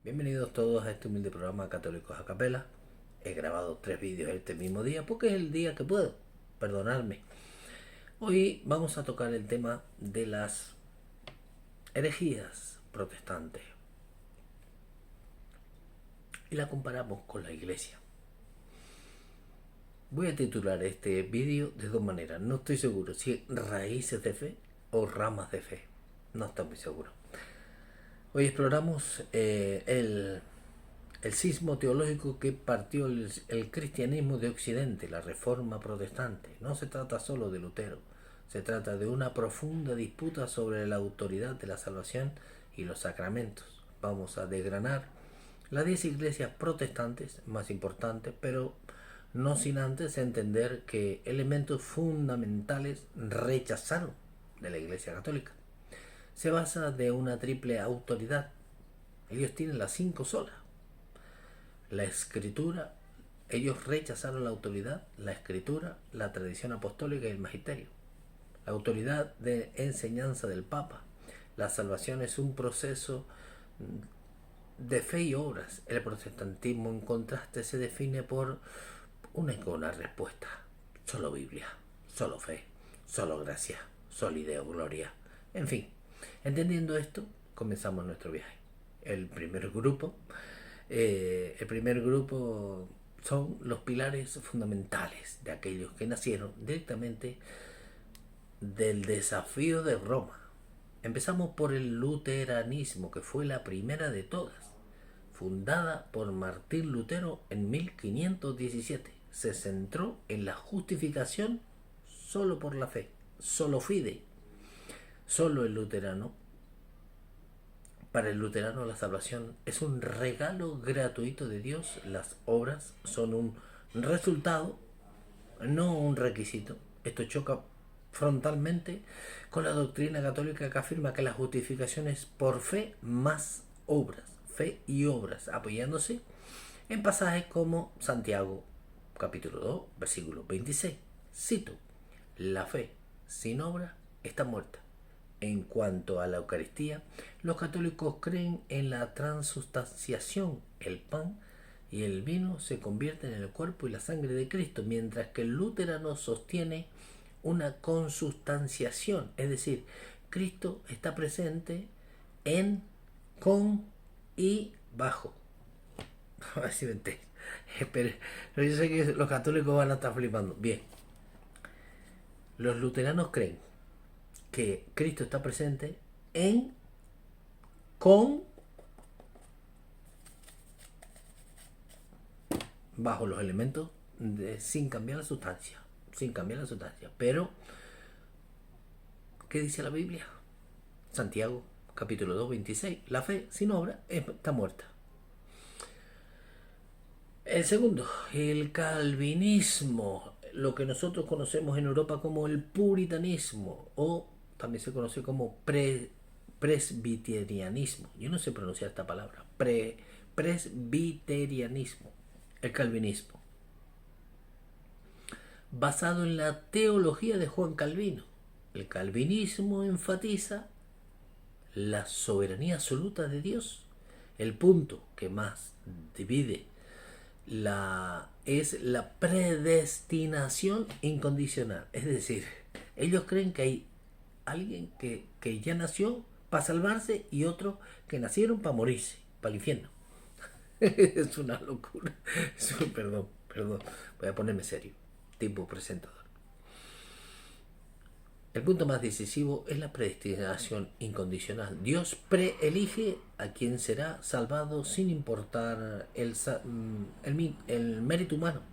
Bienvenidos todos a este humilde programa Católicos a Capela. He grabado 3 vídeos este mismo día porque es el día que puedo, perdonadme. Hoy vamos a tocar el tema de las herejías protestantes y la comparamos con la iglesia. Voy a titular este vídeo de dos maneras. No estoy seguro si raíces de fe o ramas de fe. No estoy muy seguro. Hoy exploramos el sismo teológico que partió el cristianismo de Occidente, la Reforma Protestante. No se trata solo de Lutero, se trata de una profunda disputa sobre la autoridad de la salvación y los sacramentos. Vamos a desgranar las 10 iglesias protestantes más importantes, pero no sin antes entender que elementos fundamentales rechazaron de la Iglesia Católica. Se basa de una triple autoridad. Ellos tienen las 5 solas. La escritura, ellos rechazaron la autoridad, la escritura, la tradición apostólica y el magisterio. La autoridad de enseñanza del Papa. La salvación es un proceso de fe y obras. El protestantismo, en contraste, se define por una respuesta. Solo Biblia, solo fe, solo gracia, solo idea, gloria. En fin, entendiendo esto, comenzamos nuestro viaje. El primer grupo son los pilares fundamentales de aquellos que nacieron directamente del desafío de Roma. Empezamos por el luteranismo, que fue la primera de todas, fundada por Martín Lutero en 1517. Se centró en la justificación solo por la fe, solo fide. Solo el luterano Para el luterano la salvación es un regalo gratuito de Dios. Las obras son un resultado, no un requisito. Esto choca frontalmente con la doctrina católica que afirma que la justificación es por fe más obras, fe y obras, apoyándose en pasajes como Santiago capítulo 2 versículo 26. Cito: la fe sin obra está muerta. En cuanto a la Eucaristía, los católicos creen en la transustanciación. El pan y el vino se convierten en el cuerpo y la sangre de Cristo, mientras que el luterano sostiene una consustanciación, es decir, Cristo está presente en, con y bajo. Así me entiendes. Pero yo sé que los católicos van a estar flipando. Bien, los luteranos creen que Cristo está presente en, con, bajo los elementos sin cambiar la sustancia. Sin cambiar la sustancia. Pero, ¿qué dice la Biblia? Santiago, capítulo 2, 26. La fe sin obra está muerta. El segundo, el calvinismo, lo que nosotros conocemos en Europa como el puritanismo, o también se conoce como presbiterianismo. Yo no sé pronunciar esta palabra. Presbiterianismo, el calvinismo, basado en la teología de Juan Calvino. El calvinismo enfatiza la soberanía absoluta de Dios. El punto que más divide es la predestinación incondicional. Es decir, ellos creen que hay alguien que ya nació para salvarse y otros que nacieron para morirse, para el infierno. Es una locura. Perdón, voy a ponerme serio, tipo presentador. El punto más decisivo es la predestinación incondicional. Dios preelige a quien será salvado sin importar el mérito humano.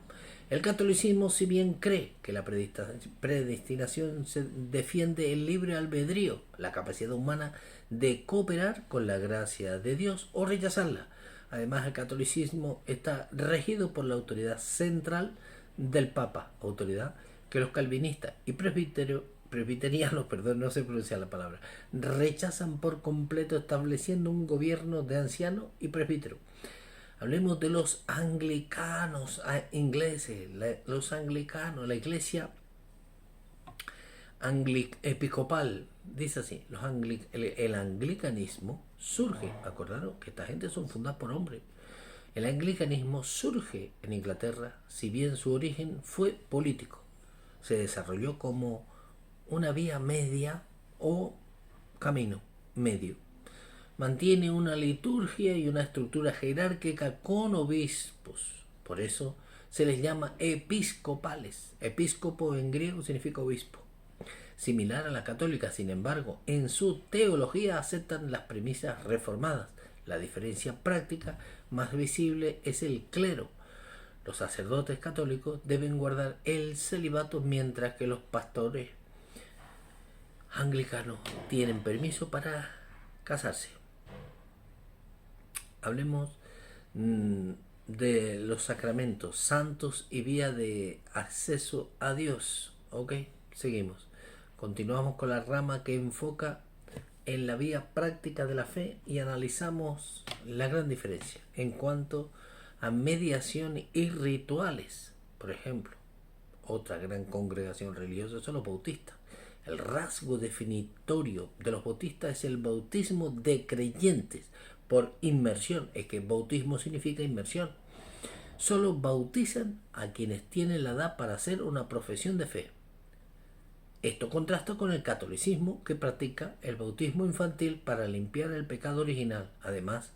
El catolicismo, si bien cree que la predestinación se defiende el libre albedrío, la capacidad humana de cooperar con la gracia de Dios o rechazarla. Además, el catolicismo está regido por la autoridad central del Papa, autoridad que los calvinistas y presbiterianos, no sé pronunciar la palabra, rechazan por completo, estableciendo un gobierno de ancianos y presbíteros. Hablemos de los anglicanos ingleses, los anglicanos, la iglesia episcopal, dice así, el anglicanismo surge, acordaros que esta gente son fundadas por hombres. El anglicanismo surge en Inglaterra, si bien su origen fue político. Se desarrolló como una vía media o camino medio. Mantiene una liturgia y una estructura jerárquica con obispos. Por eso se les llama episcopales. Episcopo en griego significa obispo. Similar a la católica, sin embargo, en su teología aceptan las premisas reformadas. La diferencia práctica más visible es el clero. Los sacerdotes católicos deben guardar el celibato, mientras que los pastores anglicanos tienen permiso para casarse. Hablemos de los sacramentos santos y vía de acceso a Dios. Ok, seguimos. Continuamos con la rama que enfoca en la vía práctica de la fe y analizamos la gran diferencia en cuanto a mediación y rituales. Por ejemplo, otra gran congregación religiosa son los bautistas. El rasgo definitorio de los bautistas es el bautismo de creyentes por inmersión. Es que bautismo significa inmersión. Solo bautizan a quienes tienen la edad para hacer una profesión de fe. Esto contrasta con el catolicismo, que practica el bautismo infantil para limpiar el pecado original. Además,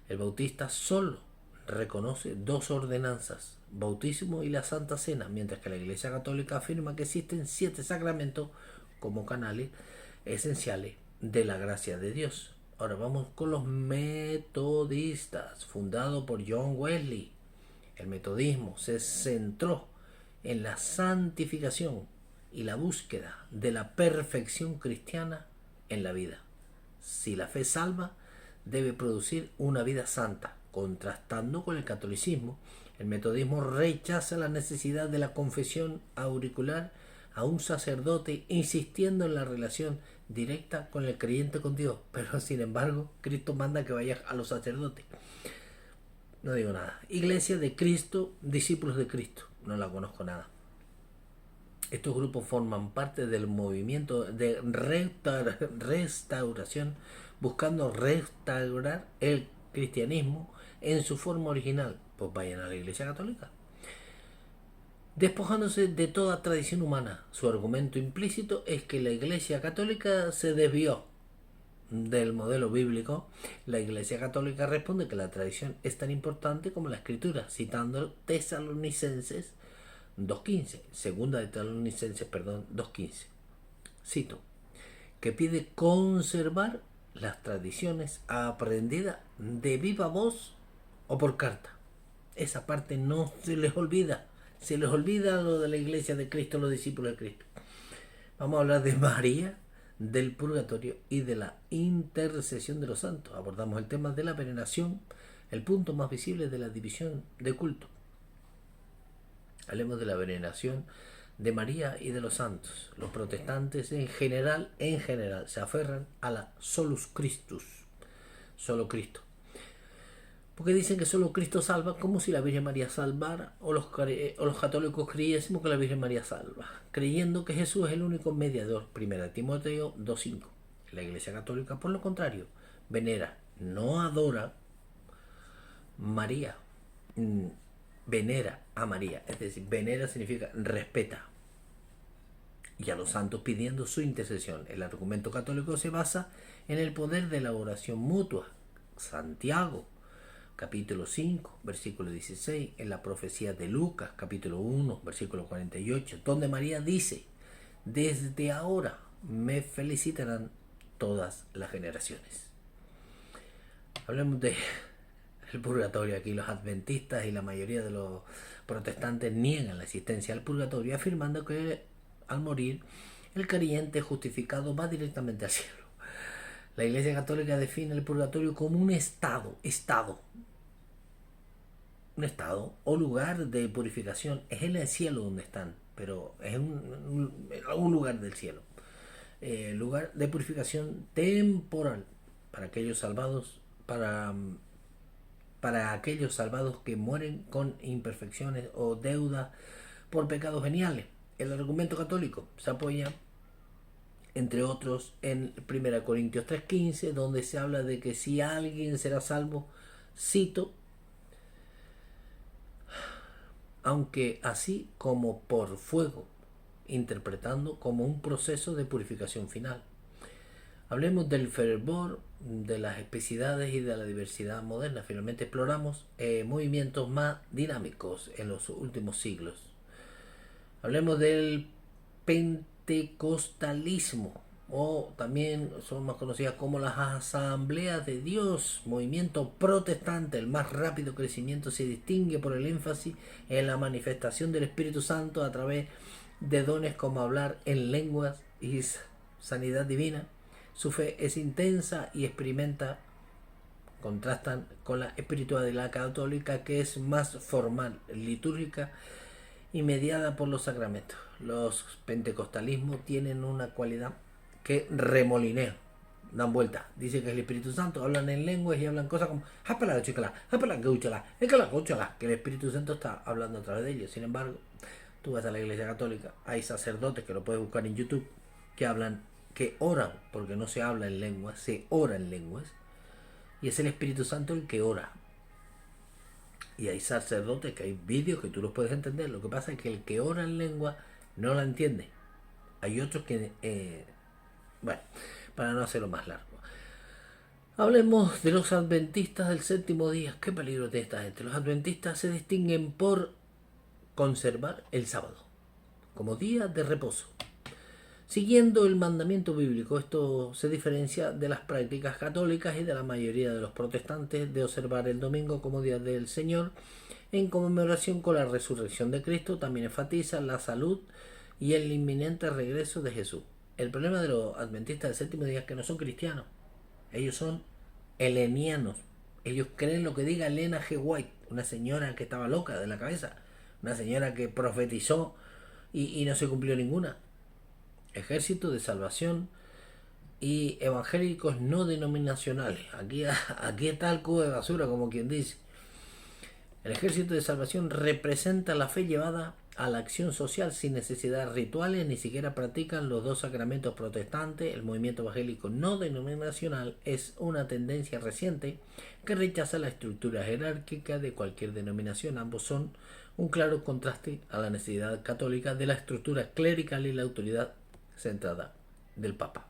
el bautista solo reconoce dos ordenanzas, bautismo y la Santa Cena, mientras que la Iglesia Católica afirma que existen 7 sacramentos como canales esenciales de la gracia de Dios. Ahora vamos con los metodistas, fundado por John Wesley. El metodismo se centró en la santificación y la búsqueda de la perfección cristiana en la vida. Si la fe salva, debe producir una vida santa. Contrastando con el catolicismo, el metodismo rechaza la necesidad de la confesión auricular a un sacerdote, insistiendo en la relación directa con el creyente con Dios. Pero sin embargo, Cristo manda que vayas a los sacerdotes. No digo nada. Iglesia de Cristo, discípulos de Cristo. No la conozco nada. Estos grupos forman parte del movimiento de restauración, buscando restaurar el cristianismo en su forma original. Pues vayan a la Iglesia Católica. Despojándose de toda tradición humana. Su argumento implícito es que la Iglesia Católica se desvió del modelo bíblico. La Iglesia Católica responde que la tradición es tan importante como la Escritura, citando Tesalonicenses 2.15, segunda de Tesalonicenses, 2.15. Cito, que pide conservar las tradiciones aprendidas de viva voz o por carta. Esa parte no se les olvida. Se les olvida lo de la Iglesia de Cristo, los discípulos de Cristo. Vamos a hablar de María, del purgatorio y de la intercesión de los santos. Abordamos el tema de la veneración, el punto más visible de la división de culto. Hablemos de la veneración de María y de los santos. Los protestantes en general se aferran a la solus Christus, solo Cristo, porque dicen que solo Cristo salva, como si la Virgen María salvara, o los católicos creyésemos que la Virgen María salva, creyendo que Jesús es el único mediador. 1 Timoteo 2.5. La Iglesia Católica, por lo contrario, venera, no adora María, venera a María, es decir, venera significa respeta, y a los santos pidiendo su intercesión. El argumento católico se basa en el poder de la oración mutua. Santiago capítulo 5, versículo 16, en la profecía de Lucas, capítulo 1, versículo 48, donde María dice, desde ahora me felicitarán todas las generaciones. Hablemos de el purgatorio. Aquí los adventistas y la mayoría de los protestantes niegan la existencia del purgatorio, afirmando que al morir el creyente justificado va directamente al cielo. La Iglesia Católica define el purgatorio como un estado o lugar de purificación. Es en el cielo donde están, pero es un lugar del cielo, lugar de purificación temporal para aquellos salvados, para aquellos salvados que mueren con imperfecciones o deudas por pecados veniales. El argumento católico se apoya entre otros en 1 Corintios 3:15, donde se habla de que si alguien será salvo, cito, aunque así como por fuego, interpretando como un proceso de purificación final. Hablemos del fervor, de las especidades y de la diversidad moderna. Finalmente exploramos movimientos más dinámicos en los últimos siglos. Hablemos del pentecostalismo, o también son más conocidas como las asambleas de Dios, movimiento protestante. El más rápido crecimiento se distingue por el énfasis en la manifestación del Espíritu Santo a través de dones como hablar en lenguas y sanidad divina. Su fe es intensa y contrastan con la espiritualidad católica, que es más formal, litúrgica y mediada por los sacramentos. Los pentecostalismos tienen una cualidad que remolinea, dan vuelta. Dice que es el Espíritu Santo, hablan en lenguas y hablan cosas como que el Espíritu Santo está hablando a través de ellos. Sin embargo, tú vas a la Iglesia Católica, hay sacerdotes que lo puedes buscar en YouTube, que oran, porque no se habla en lenguas, se ora en lenguas, y es el Espíritu Santo el que ora. Y hay sacerdotes que hay vídeos que tú los puedes entender. Lo que pasa es que el que ora en lengua no la entiende. Hay otros que, bueno, para no hacerlo más largo. Hablemos de los adventistas del séptimo día. ¿Qué peligro tiene esta gente? Los adventistas se distinguen por conservar el sábado como día de reposo, siguiendo el mandamiento bíblico. Esto se diferencia de las prácticas católicas y de la mayoría de los protestantes de observar el domingo como día del Señor en conmemoración con la resurrección de Cristo. También enfatiza la salud y el inminente regreso de Jesús. El problema de los adventistas del séptimo día es que no son cristianos. Ellos son helenianos. Ellos creen lo que diga Elena G. White, una señora que estaba loca de la cabeza, una señora que profetizó y no se cumplió ninguna. Ejército de Salvación y evangélicos no denominacionales. Aquí está el cubo de basura, como quien dice. El Ejército de Salvación representa la fe llevada a la acción social sin necesidad de rituales, ni siquiera practican los dos sacramentos protestantes. El movimiento evangélico no denominacional es una tendencia reciente que rechaza la estructura jerárquica de cualquier denominación. Ambos son un claro contraste a la necesidad católica de la estructura clerical y la autoridad centrada del Papa.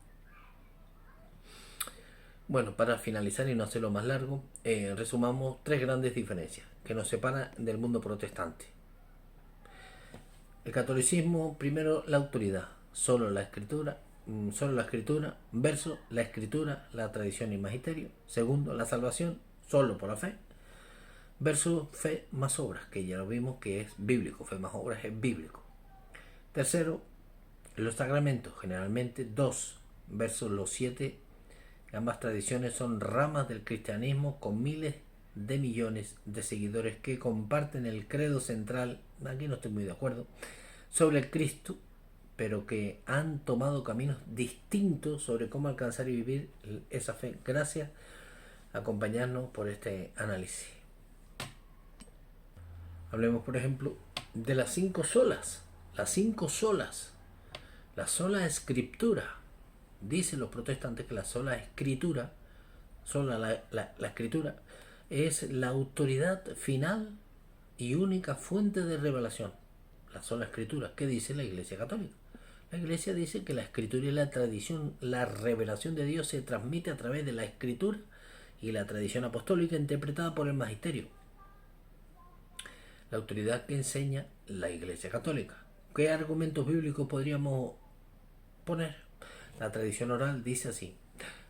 Bueno, para finalizar y no hacerlo más largo, resumamos tres grandes diferencias que nos separan del mundo protestante. El catolicismo, primero, la autoridad, solo la escritura versus la escritura, la tradición y magisterio. Segundo, la salvación, solo por la fe, versus fe más obras, que ya lo vimos que es bíblico, fe más obras es bíblico. Tercero, los sacramentos, generalmente 2 versus los 7. Ambas tradiciones son ramas del cristianismo con miles de millones de seguidores que comparten el credo central, aquí no estoy muy de acuerdo, sobre el Cristo, pero que han tomado caminos distintos sobre cómo alcanzar y vivir esa fe. Gracias a acompañarnos por este análisis. Hablemos, por ejemplo, de las 5 solas. Las 5 solas. La sola escritura. Dicen los protestantes que la sola escritura, la escritura, es la autoridad final y única fuente de revelación. La sola escritura. ¿Qué dice la Iglesia Católica? La Iglesia dice que la escritura y la tradición, la revelación de Dios se transmite a través de la escritura y la tradición apostólica interpretada por el magisterio. La autoridad que enseña la Iglesia Católica. ¿Qué argumentos bíblicos podríamos poner? La tradición oral dice así: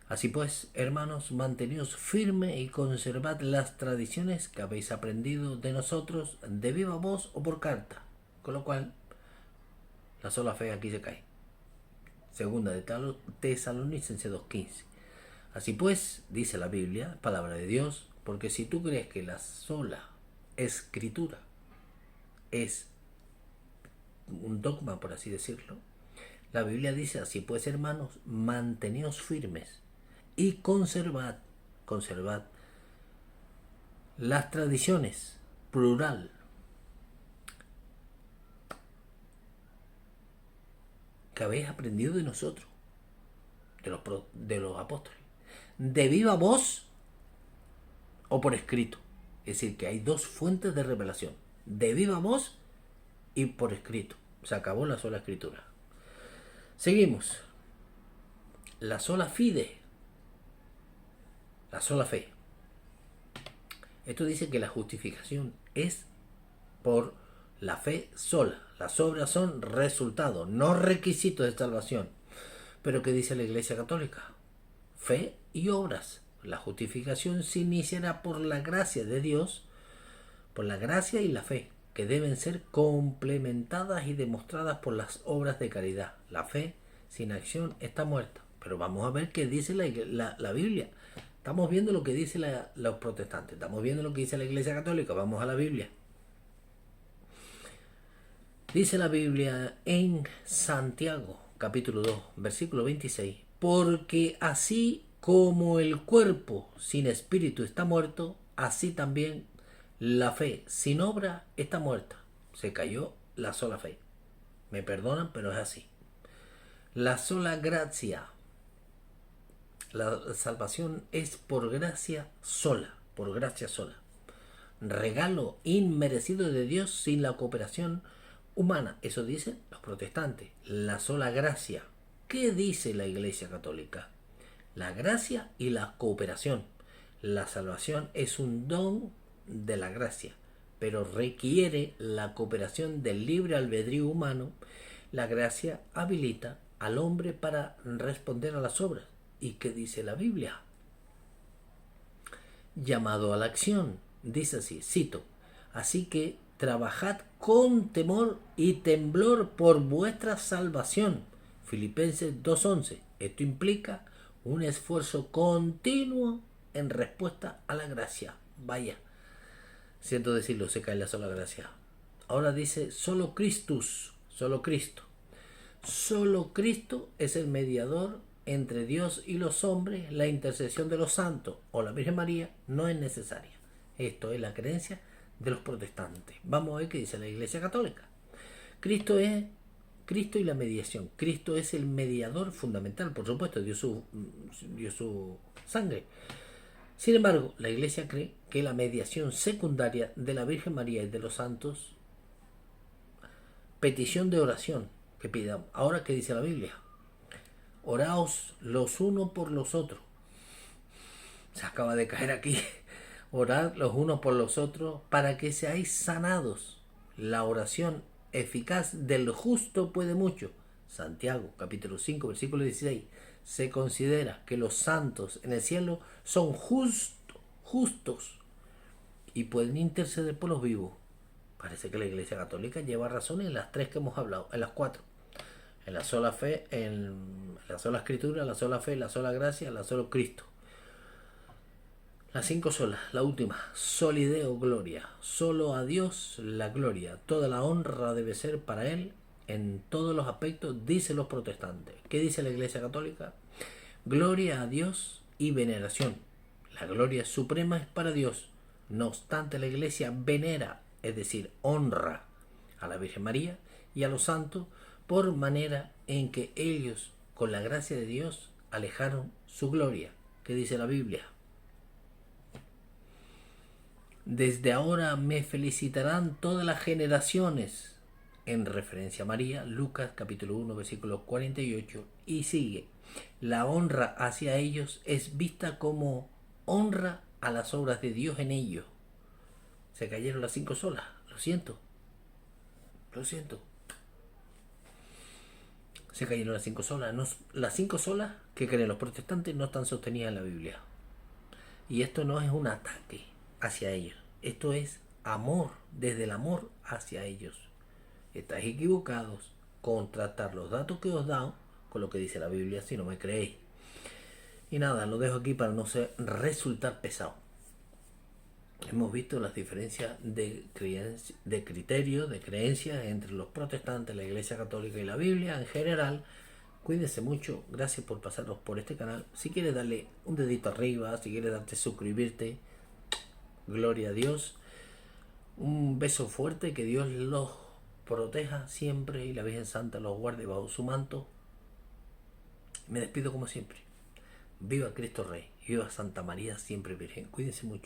así pues, hermanos, manteneos firmes y conservad las tradiciones que habéis aprendido de nosotros de viva voz o por carta. Con lo cual, la sola fe aquí se cae. Segunda de Tesalonicenses 2:15. Así pues, dice la Biblia, palabra de Dios, porque si tú crees que la sola escritura es un dogma, por así decirlo, la Biblia dice: así pues, hermanos, manteneos firmes y conservad las tradiciones, plural, que habéis aprendido de nosotros. de los apóstoles. De viva voz o por escrito. Es decir, que hay dos fuentes de revelación. De viva voz y por escrito. Se acabó la sola escritura. Seguimos. La sola fide. La sola fe. Esto dice que la justificación es por la fe sola. Las obras son resultados, no requisitos de salvación. Pero ¿qué dice la Iglesia Católica? Fe y obras. La justificación se iniciará por la gracia de Dios, por la gracia y la fe, que deben ser complementadas y demostradas por las obras de caridad. La fe sin acción está muerta. Pero vamos a ver qué dice la Biblia. Estamos viendo lo que dicen los protestantes, estamos viendo lo que dice la Iglesia Católica. Vamos a la Biblia. Dice la Biblia en Santiago, capítulo 2, versículo 26. Porque así como el cuerpo sin espíritu está muerto, así también la fe sin obra está muerta. Se cayó la sola fe. Me perdonan, pero es así. La sola gracia. La salvación es por gracia sola, por gracia sola. Regalo inmerecido de Dios sin la cooperación humana. Eso dicen los protestantes. La sola gracia. ¿Qué dice la Iglesia Católica? La gracia y la cooperación. La salvación es un don de la gracia, pero requiere la cooperación del libre albedrío humano. La gracia habilita al hombre para responder a las obras. ¿Y qué dice la Biblia? Llamado a la acción. Dice así, cito, así que trabajad con temor y temblor por vuestra salvación. Filipenses 2:11. Esto implica un esfuerzo continuo en respuesta a la gracia. Vaya, siento decirlo, se cae la sola gracia. Ahora dice solo Christus, solo Cristo. Solo Cristo es el mediador entre Dios y los hombres. La intercesión de los santos o la Virgen María no es necesaria. Esto es la creencia de los protestantes. Vamos a ver qué dice la Iglesia Católica. Cristo es Cristo y la mediación. Cristo es el mediador fundamental, por supuesto, dio su sangre. Sin embargo, la Iglesia cree que la mediación secundaria de la Virgen María y de los santos, petición de oración que pidamos. Ahora, ¿qué dice la Biblia? Oraos los unos por los otros. Se acaba de caer aquí. Orad los unos por los otros para que seáis sanados. La oración eficaz del justo puede mucho. Santiago, capítulo 5, versículo 16. Se considera que los santos en el cielo son justos y pueden interceder por los vivos. Parece que la Iglesia Católica lleva razón en las tres que hemos hablado, en las cuatro. En la sola fe, en la sola escritura, la sola fe, la sola gracia, la sola Cristo. Las cinco solas, la última, solideo gloria. Solo a Dios la gloria. Toda la honra debe ser para Él en todos los aspectos, dicen los protestantes. ¿Qué dice la Iglesia Católica? Gloria a Dios y veneración. La gloria suprema es para Dios. No obstante, la Iglesia venera, es decir, honra a la Virgen María y a los santos por manera en que ellos, con la gracia de Dios, alejaron su gloria. ¿Qué dice la Biblia? Desde ahora me felicitarán todas las generaciones, en referencia a María, Lucas capítulo 1 versículo 48, y sigue. La honra hacia ellos es vista como honra a las obras de Dios en ellos. Se cayeron las cinco solas, lo siento. Se cayeron las cinco solas. No, las cinco solas que creen los protestantes no están sostenidas en la Biblia. Y esto no es un ataque hacia ellos. Esto es amor, desde el amor hacia ellos. Estáis equivocados. Contrastar los datos que os dan con lo que dice la Biblia si no me creéis. Y nada, lo dejo aquí para no resultar pesado. Hemos visto las diferencias de criterio, de creencias entre los protestantes, la Iglesia Católica y la Biblia en general. Cuídense mucho, gracias por pasaros por este canal. Si quieres darle un dedito arriba, si quieres darte suscribirte, gloria a Dios. Un beso fuerte, que Dios los proteja siempre y la Virgen Santa los guarde bajo su manto. Me despido como siempre. Viva Cristo Rey y viva Santa María siempre Virgen. Cuídense mucho.